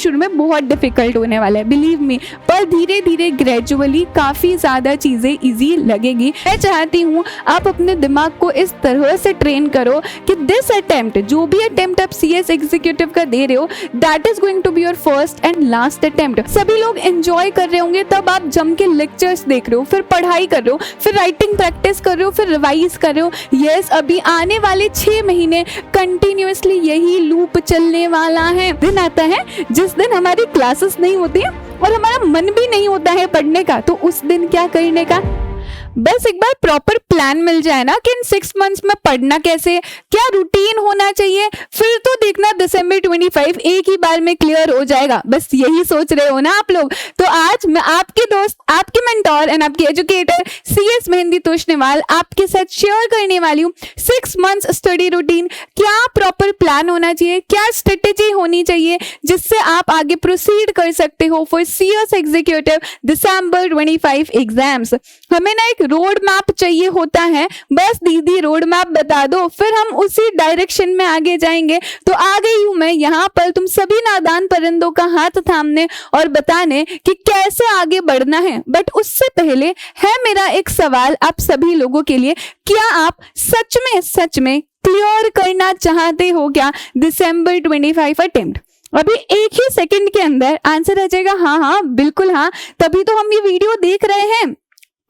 शुरू में बहुत डिफिकल्ट होने वाला है, बिलीव मी, पर धीरे धीरे ग्रेजुअली काफ़ी ज़्यादा चीज़ें ईजी लगेगी। मैं चाहती हूँ आप अपने दिमाग को इस तरह से ट्रेन करो कि दिस अटेम्प्ट, जो भी अटेम्प्ट आप CS एग्जीक्यूटिव का दे रहे हो, that is going to be your first and last attempt. सभी लोग एंजॉय कर रहे होंगे, तब आप जम के लेक्चर्स देख रहे हो, फिर पढ़ाई कर रहे हो, फिर राइटिंग प्रैक्टिस कर रहे हो, फिर रिवाइज कर रहे हो। यस, अभी आने वाले 6 महीने कंटिन्यूअसली यही लूप चलने वाला है। दिन आता है जिस दिन हमारी क्लासेस नहीं होती और हमारा मन भी नहीं होता है पढ़ने का, तो उस दिन क्या करने का, बस एक बार प्रॉपर प्लान मिल जाए ना कि इन 6 मंथ्स में पढ़ना कैसे, क्या रूटीन होना चाहिए, फिर तो देखना दिसंबर 25 एक ही बार में क्लियर हो जाएगा। बस यही सोच रहे हो ना आप लोग। तो आज मैं आपके दोस्त, आपके मेंटोर एंड आपके एजुकेटर CS मेहंदी तोशनेवाल आपके साथ शेयर करने वाली हूँ 6 मंथ्स स्टडी रूटीन। क्या प्रॉपर प्लान होना चाहिए, क्या स्ट्रेटेजी होनी चाहिए जिससे आप आगे प्रोसीड कर सकते हो for CS executive December 25 exams. हमें ना एक रोड मैप चाहिए होता है, बस दीदी रोड मैप बता दो, फिर हम उसी डायरेक्शन में आगे जाएंगे। तो आ गई हूं मैं यहाँ पर तुम सभी नादान परिंदों का हाथ थामने और बताने कि कैसे आगे बढ़ना है। बट उससे पहले है मेरा एक सवाल आप सभी लोगों के लिए, क्या आप सच में क्लियर करना चाहते हो क्या दिसंबर 25 अटेम्प्ट? अभी एक ही सेकंड के अंदर आंसर आ जाएगा हाँ, बिल्कुल हाँ, तभी तो हम ये वीडियो देख रहे हैं।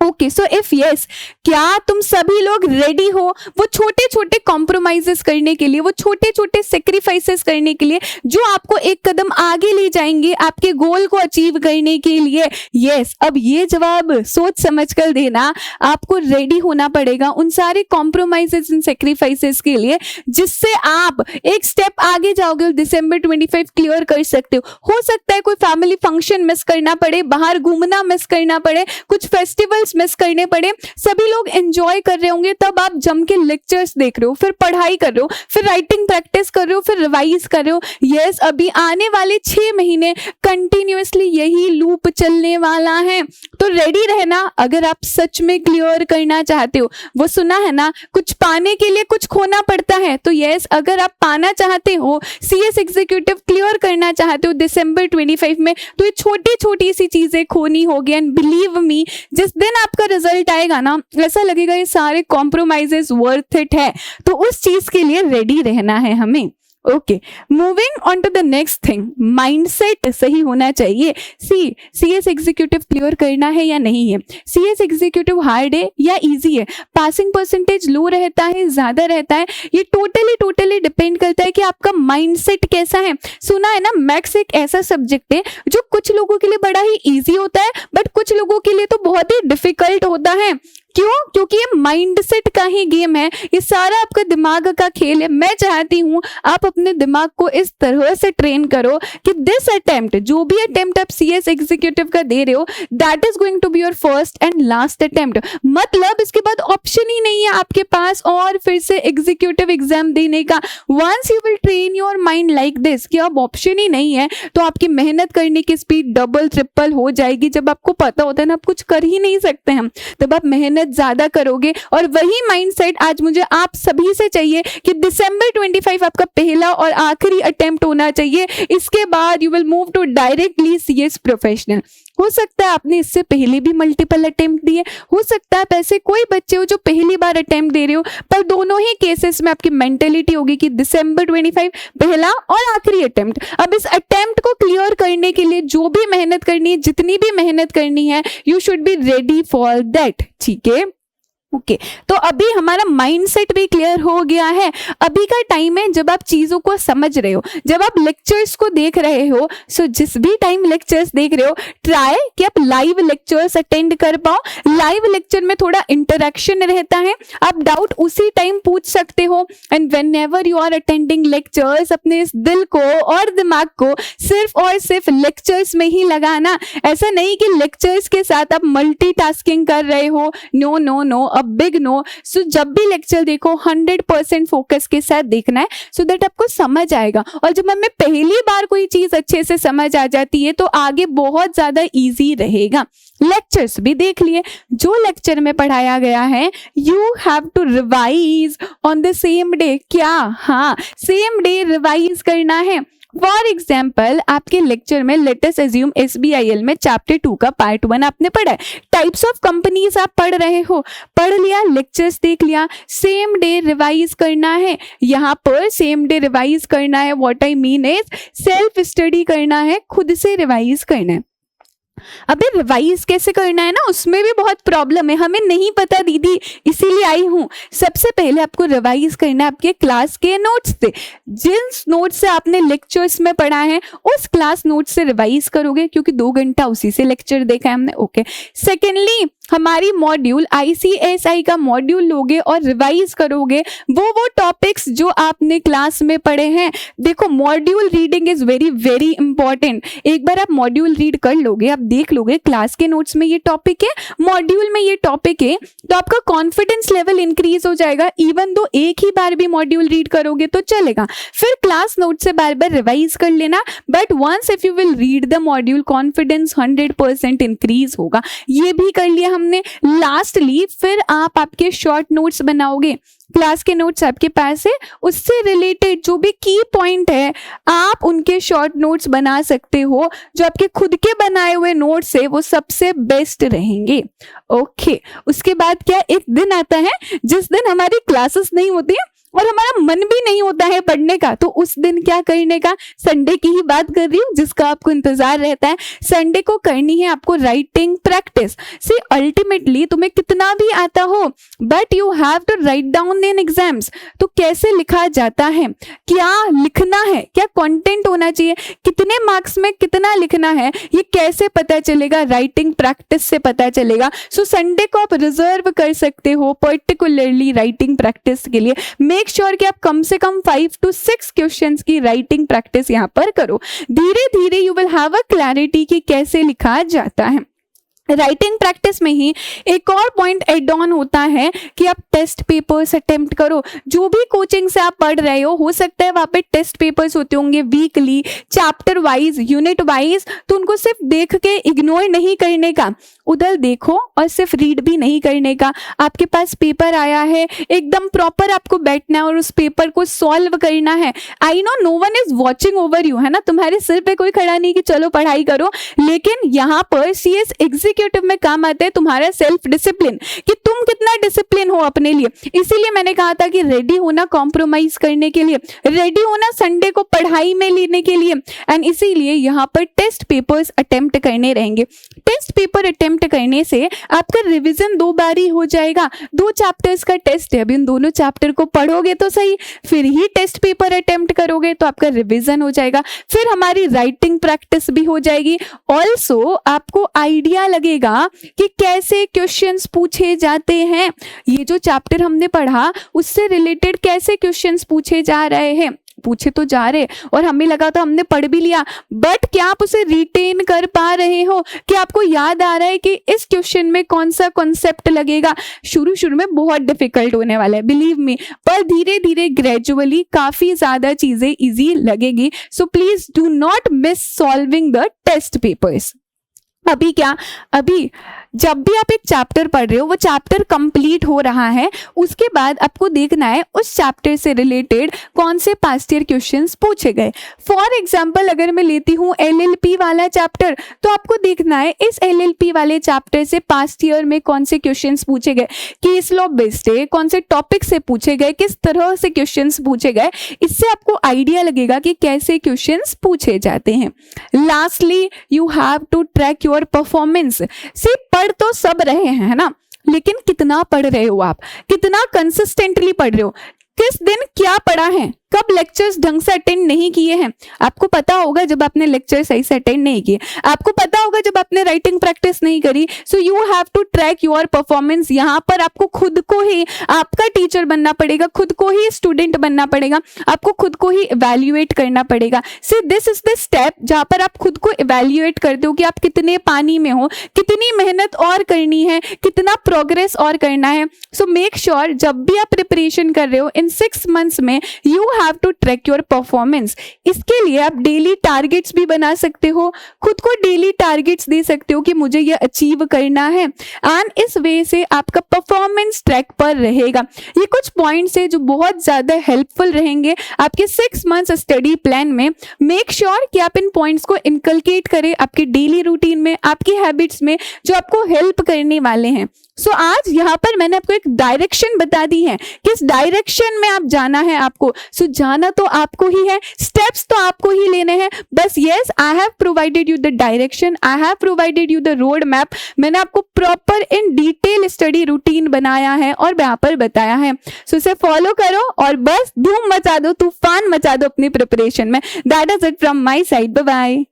ओके, सो इफ यस, क्या तुम सभी लोग रेडी हो वो छोटे छोटे कॉम्प्रोमाइजेस करने के लिए, वो छोटे छोटे सेक्रीफाइसेस करने के लिए जो आपको एक कदम आगे ले जाएंगे आपके गोल को अचीव करने के लिए? यस, अब ये जवाब सोच समझ कर देना। आपको रेडी होना पड़ेगा उन सारे कॉम्प्रोमाइजेस एंड सेक्रीफाइसेस के लिए जिससे आप एक स्टेप आगे जाओगे और दिसंबर 25 क्लियर कर सकते हो सकता है कोई फैमिली फंक्शन मिस करना पड़े, बाहर घूमना मिस करना पड़े, कुछ फेस्टिवल्स मिस करने पड़े, सभी लोग एंजॉय कर रहे होंगे, तब आप जम के लेक्चर्स देख रहे हो, फिर पढ़ाई कर रहे हो, फिर राइटिंग प्रैक्टिस कर रहे हो, फिर रिवाइज कर रहे हो। यस, अभी आने वाले 6 महीने कंटिन्यूअसली यही लूप चलने वाला है। तो रेडी रहना अगर आप सच में क्लियर करना चाहते हो। वो सुना है ना, कुछ पाने के लिए कुछ खोना पड़ता है। तो यस, अगर आप पाना चाहते हो, CS एग्जीक्यूटिव क्लियर करना चाहते हो दिसंबर 25 में, तो ये छोटी छोटी सी चीजें खोनी होगी। एंड बिलीव मी, जिस दिन आपका रिजल्ट आएगा ना, ऐसा लगेगा ये सारे कॉम्प्रोमाइजेस वर्थ इट है। तो उस चीज के लिए रेडी रहना है हमें। Okay, moving on to the next thing, mindset सही होना चाहिए। CS एग्जीक्यूटिव क्लियर करना है या नहीं है? CS एग्जीक्यूटिव हार्ड है या इजी है? पासिंग परसेंटेज लो रहता है, ज्यादा रहता है? ये टोटली डिपेंड करता है कि आपका माइंडसेट कैसा है। सुना है ना, मैथ्स एक ऐसा सब्जेक्ट है जो कुछ लोगों के लिए बड़ा ही इजी होता है, बट कुछ लोगों के लिए तो बहुत ही डिफिकल्ट होता है। क्यों? क्योंकि ये माइंडसेट का ही गेम है, ये सारा आपका दिमाग का खेल है। मैं चाहती हूँ आप अपने दिमाग को इस तरह से ट्रेन करो कि दिस अटेम्प्ट, जो भी अटेम्प्ट आप CS एग्जीक्यूटिव का दे रहे हो, that is going to be your first and last attempt. मतलब इसके बाद ऑप्शन ही नहीं है आपके पास और फिर से एग्जीक्यूटिव एग्जाम देने का। Once you will train your mind like this कि अब ऑप्शन ही नहीं है, तो आपकी मेहनत करने की स्पीड डबल ट्रिपल हो जाएगी। जब आपको पता होता है ना आप कुछ कर ही नहीं सकते हैं, तब आप मेहनत ज्यादा करोगे। और वही माइंडसेट आज मुझे आप सभी से चाहिए कि दिसंबर 25 आपका पहला और आखिरी अटेम्प्ट होना चाहिए। इसके बाद you will move to directly CS professional. हो सकता है आपने इससे पहले भी मल्टीपल अटेम्प्ट दिए, हो सकता है ऐसे कोई बच्चे हो जो पहली बार अटेम्प्ट दे रहे हो, पर दोनों ही केसेस में आपकी मेंटेलिटी होगी कि दिसंबर 25 पहला और आखिरी अटेम्प्ट। अब इस अटेम्प्ट को क्लियर करने के लिए जो भी मेहनत करनी है, जितनी भी मेहनत करनी है, you should be ready for that. ठीक है, ओके, तो अभी हमारा माइंडसेट भी क्लियर हो गया है। अभी का टाइम है जब आप चीजों को समझ रहे हो, जब आप लेक्चर्स को देख रहे हो। सो जिस भी टाइम लेक्चर्स देख रहे हो, ट्राई कि आप लाइव लेक्चर्स अटेंड कर पाओ। लाइव लेक्चर में थोड़ा इंटरेक्शन रहता है, आप डाउट उसी टाइम पूछ सकते हो। And whenever you are attending lectures, अपने इस दिल को और दिमाग को सिर्फ और सिर्फ लेक्चर्स में ही लगाना। ऐसा नहीं कि लेक्चर्स के साथ आप मल्टीटास्किंग कर रहे हो, no no no, big no. So जब भी लेक्चर देखो 100% फोकस के साथ देखना है, सो दैट आपको समझ आएगा। और जब हमें पहली बार कोई चीज अच्छे से समझ आ जाती है तो आगे बहुत ज्यादा इजी रहेगा। लेक्चर्स भी देख लिए, जो लेक्चर में पढ़ाया गया है you have to revise on the same day. क्या? हाँ, सेम डे रिवाइज करना है। फॉर एग्जाम्पल आपके लेक्चर में लेट अस अज्यूम SBIL में चैप्टर 2 का पार्ट 1 आपने पढ़ा है, टाइप्स ऑफ कंपनीज आप पढ़ रहे हो, पढ़ लिया, लेक्चर्स देख लिया, सेम डे रिवाइज करना है। यहाँ पर सेम डे रिवाइज करना है, what I mean is self study करना है, खुद से रिवाइज करना है। अबे रिवाइज कैसे करना है ना, उसमें भी बहुत प्रॉब्लम है, हमें नहीं पता दीदी इसीलिए आई हूं। सबसे पहले आपको रिवाइज करना है आपके क्लास के नोट्स से, जिन नोट्स से आपने लेक्चर्स में पढ़ा है उस क्लास नोट्स से रिवाइज करोगे, क्योंकि 2 घंटा उसी से लेक्चर देखा है हमने। ओके, सेकेंडली हमारी मॉड्यूल ICSI का मॉड्यूल लोगे और रिवाइज करोगे वो टॉपिक्स जो आपने क्लास में पढ़े हैं। देखो module reading is very very important. एक बार आप मॉड्यूल रीड कर लोगे, आप देख लोगे क्लास के नोट्स में ये टॉपिक है, मॉड्यूल में ये टॉपिक है, तो आपका कॉन्फिडेंस लेवल इंक्रीज हो जाएगा। इवन दो एक ही बार भी मॉड्यूल रीड करोगे तो चलेगा, फिर क्लास नोट से बार बार रिवाइज कर लेना, but once if you will read the module confidence 100% increase होगा। ये भी कर लिया हमने। लास्टली फिर आप आपके शॉर्ट नोट्स बनाओगे, क्लास के नोट्स आपके पास है, उससे रिलेटेड जो भी की पॉइंट है आप उनके शॉर्ट नोट्स बना सकते हो। जो आपके खुद के बनाए हुए नोट्स है वो सबसे बेस्ट रहेंगे। ओके, उसके बाद क्या एक दिन आता है जिस दिन हमारी क्लासेस नहीं होती है और हमारा मन भी नहीं होता है पढ़ने का, तो उस दिन क्या करने का, संडे की ही बात कर रही हूँ जिसका आपको इंतजार रहता है। संडे को करनी है आपको राइटिंग प्रैक्टिस। सी अल्टीमेटली तुम्हें कितना भी आता हो but you have to write down in exams. तो कैसे लिखा जाता है, क्या लिखना है, क्या कंटेंट होना चाहिए, कितने मार्क्स में कितना लिखना है, ये कैसे पता चलेगा, राइटिंग प्रैक्टिस से पता चलेगा। सो संडे को आप रिजर्व कर सकते हो पर्टिकुलरली राइटिंग प्रैक्टिस के लिए। मेक श्योर कि आप कम से कम 5 to 6 क्वेश्चंस की राइटिंग प्रैक्टिस यहां पर करो। धीरे धीरे you will have a clarity कि कैसे लिखा जाता है। राइटिंग प्रैक्टिस में ही एक और पॉइंट एड ऑन होता है कि आप टेस्ट पेपर्स अटेम्प्ट करो। जो भी कोचिंग से आप पढ़ रहे हो सकता है वहां पे टेस्ट पेपर्स होते होंगे weekly, chapter wise, unit wise, तो उनको सिर्फ देख के इग्नोर नहीं करने का, उधर देखो और सिर्फ रीड भी नहीं करने का। आपके पास पेपर आया है, एकदम प्रॉपर आपको बैठना है और उस पेपर को सॉल्व करना है। I know no one is watching over you, है ना, तुम्हारे सिर पे कोई खड़ा नहीं कि चलो पढ़ाई करो, लेकिन यहाँ पर CS एग्जीक्यूटिव में काम आता है तुम्हारा सेल्फ डिसिप्लिन, कि तुम कितना डिसिप्लिन हो अपने लिए। इसीलिए मैंने कहा था कि रेडी होना कॉम्प्रोमाइज करने के लिए, रेडी होना संडे को पढ़ाई में लेने के लिए, एंड इसीलिए यहाँ पर टेस्ट पेपर्स अटेम्प्ट करने रहेंगे। टेस्ट पेपर अटेम्प्ट करने से आपका रिवीजन 2 बार ही हो जाएगा। 2 चैप्टर्स का टेस्ट है, अभी उन दोनों चैप्टर को पढ़ोगे तो सही, फिर ही टेस्ट पेपर अटेम्प्ट करोगे तो आपका रिवीजन हो जाएगा, फिर हमारी राइटिंग प्रैक्टिस भी हो जाएगी। ऑल्सो आपको आइडिया लगेगा कि कैसे क्वेश्चंस पूछे जाते हैं, ये जो चैप्टर हमने पढ़ा उससे रिलेटेड कैसे क्वेश्चंस पूछे जा रहे हैं, पूछे तो जा रहे और हमें लगा था हमने पढ़ भी लिया, बट क्या आप उसे रिटेन कर पा रहे हो, कि आपको याद आ रहा है कि इस क्वेश्चन में कौन सा कॉन्सेप्ट लगेगा। शुरू में बहुत डिफिकल्ट होने वाला है, बिलीव मी, पर धीरे धीरे ग्रेजुअली काफी ज्यादा चीजें इजी लगेगी। So please do not miss solving the test papers. अभी जब भी आप एक चैप्टर पढ़ रहे हो, वो चैप्टर कंप्लीट हो रहा है, उसके बाद आपको देखना है उस चैप्टर से रिलेटेड कौन से पास्ट ईयर क्वेश्चंस पूछे गए। फॉर एग्जांपल अगर मैं लेती हूँ LLP वाला चैप्टर, तो आपको देखना है इस LLP वाले चैप्टर से पास्ट ईयर में कौन से क्वेश्चंस पूछे गए, केस लॉ बेस्ड है, कौन से टॉपिक से पूछे गए, किस तरह से क्वेश्चंस पूछे गए। इससे आपको आइडिया लगेगा कि कैसे क्वेश्चंस पूछे जाते हैं। Lastly you have to track your performance. सिर्फ पढ़ तो सब रहे हैं, है ना, लेकिन कितना पढ़ रहे हो आप, कितना कंसिस्टेंटली पढ़ रहे हो, किस दिन क्या पढ़ा है, कब लेक्चर्स ढंग से अटेंड नहीं किए हैं। आपको पता होगा जब आपने लेक्चर सही से अटेंड नहीं किए, आपको पता होगा जब आपने राइटिंग प्रैक्टिस नहीं करी। So you have to track your performance. यहाँ पर आपको खुद को ही आपका टीचर बनना पड़ेगा, खुद को ही स्टूडेंट बनना पड़ेगा, आपको खुद को ही इवैल्यूएट करना पड़ेगा। See this is the step जहाँ पर आप खुद को इवैल्यूएट करते हो कि आप कितने पानी में हो, कितनी मेहनत और करनी है, कितना प्रोग्रेस और करना है। सो मेक श्योर जब भी आप प्रिपरेशन कर रहे हो इन 6 मंथ्स में you have to track your performance. इसके लिए आप डेली टारगेट्स भी बना सकते हो, खुद को डेली टारगेट्स दे सकते हो कि मुझे ये अचीव करना है, एंड इस वे से आपका परफॉर्मेंस ट्रैक पर रहेगा। ये कुछ पॉइंट्स है जो बहुत ज़्यादा हेल्पफुल रहेंगे आपके 6 मंथ्स स्टडी प्लान में। मेक श्योर कि आप इन पॉइंट्स को इनकलकेट करें आपके डेली रूटीन में, आपकी हैबिट्स में, जो आपको हेल्प करने वाले हैं। सो आज यहाँ पर मैंने आपको एक डायरेक्शन बता दी है, किस डायरेक्शन में आप जाना है आपको। सो जाना तो आपको ही है, स्टेप्स तो आपको ही लेने हैं। बस yes, I have provided you the direction, I have provided you the road map. मैंने आपको proper in detail study routine बनाया है और यहाँ पर बताया है। सो इसे फॉलो करो और बस धूम मचा दो, तूफान मचा दो अपनी प्रिपरेशन में। That is it from my side. Bye bye.